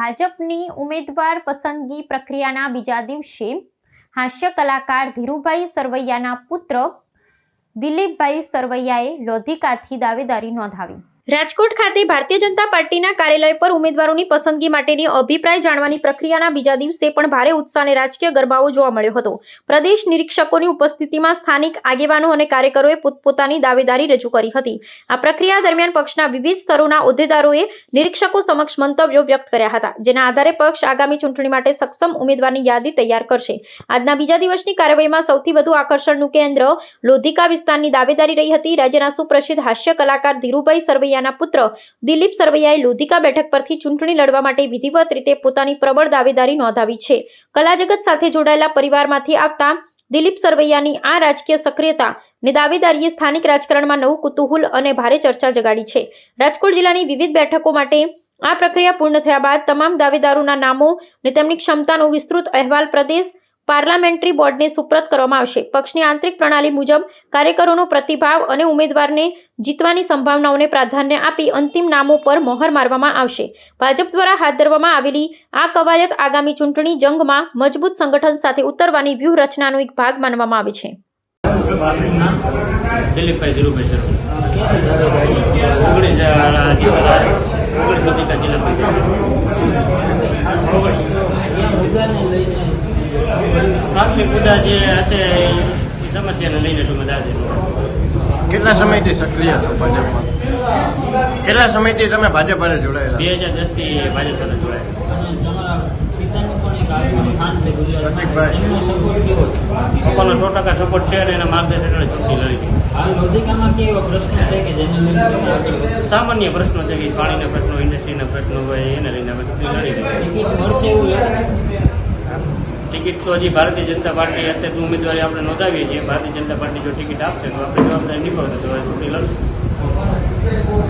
ભાજપની ઉમેદવાર પસંદગી પ્રક્રિયાના બીજા દિવસે હાસ્ય કલાકાર ધીરુભાઈ સરવૈયાના પુત્ર દિલીપભાઈ સરવૈયાએ લોધિકાથી દાવેદારી નોંધાવી। રાજકોટ ખાતે ભારતીય જનતા પાર્ટીના કાર્યાલય પર ઉમેદવારોની પસંદગી માટેની અભિપ્રાય જાણવાની પ્રક્રિયાના બીજા દિવસે પણ ભારે ઉત્સાહ અને રાજકીય ગરબાઓ જોવા મળ્યો હતો। પ્રદેશ નિરીક્ષકોની ઉપસ્થિતિમાં સ્થાનિક આગેવાનો અને કાર્યકરોએ પોતપોતાની દાવેદારી રજૂ કરી હતી। આ પ્રક્રિયા દરમિયાન પક્ષના વિવિધ સ્તરોના હોદ્દેદારોએ નિરીક્ષકો સમક્ષ મંતવ્યો વ્યક્ત કર્યા હતા, જેના આધારે પક્ષ આગામી ચૂંટણી માટે સક્ષમ ઉમેદવારની યાદી તૈયાર કરશે। આજના બીજા દિવસની કાર્યવાહીમાં સૌથી વધુ આકર્ષણનું કેન્દ્ર લોધિકા વિસ્તારની દાવેદારી રહી હતી। રાજ્યના સુપ્રસિદ્ધ હાસ્ય કલાકાર ધીરુભાઈ સરવૈયા પુત્ર દિલીપ સરવૈયાએ લોધિકા બેઠક પરથી ચૂંટણી લડવા માટે વિધિવત રીતે પોતાની પ્રબળ દાવેદારી નોંધાવી છે। કલા જગત સાથે જોડાયેલા પરિવારમાંથી આવતા દિલીપ સરવૈયાની આ રાજકીય સક્રિયતા અને દાવેદારીએ સ્થાનિક રાજકારણમાં નવું કુતૂહલ અને ભારે ચર્ચા જગાડી છે। રાજકોટ જિલ્લાની વિવિધ બેઠકો માટે આ પ્રક્રિયા પૂર્ણ થયા બાદ તમામ દાવેદારોના નામો અને તેમની ક્ષમતાનો વિસ્તૃત અહેવાલ પ્રદેશ પાર્લામેન્ટરી બોર્ડને સુપ્રત કરવામાં આવશે। પક્ષની આંતરિક પ્રણાલી મુજબ કાર્યકરોનો પ્રતિભાવ અને ઉમેદવારને જીતવાની સંભાવનાઓને પ્રાધાન્ય આપી અંતિમ નામો પર મહોર મારવામાં આવશે। ભાજપ દ્વારા હાથ ધરવામાં આવેલી આ કવાયત આગામી ચૂંટણી જંગમાં મજબૂત સંગઠન સાથે ઉતરવાની વ્યૂહરચનાનો એક ભાગ માનવામાં આવે છે। પ્રાથમિક મુદ્દા જે હશે સમસ્યાને લઈને કેટલા સમયથી સક્રિય છો ભાજપમાં? કેટલા સમયથી તમે ભાજપ સાથે જોડાયેલા? 2010 થી ભાજપ સાથે જોડાયેલા। પપ્પાનો 100% સપોર્ટ છે અને એના માર્ગદર્શન હેઠળ ચૂંટણી લડી। સામાન્ય પ્રશ્નો છે કે પાણીના પ્રશ્નો, ઇન્ડસ્ટ્રીના પ્રશ્નો હોય એને લઈને અમે ચૂંટણી લડી। ટિકિટ તો હજી ભારતીય જનતા પાર્ટી અત્યારે ઉમેદવારી આપણે નોંધાવીએ છીએ। ભારતીય જનતા પાર્ટી જો ટિકિટ આપશે તો આપણે જવાબદારી નિભાવશે તો ચૂંટણી લડશું।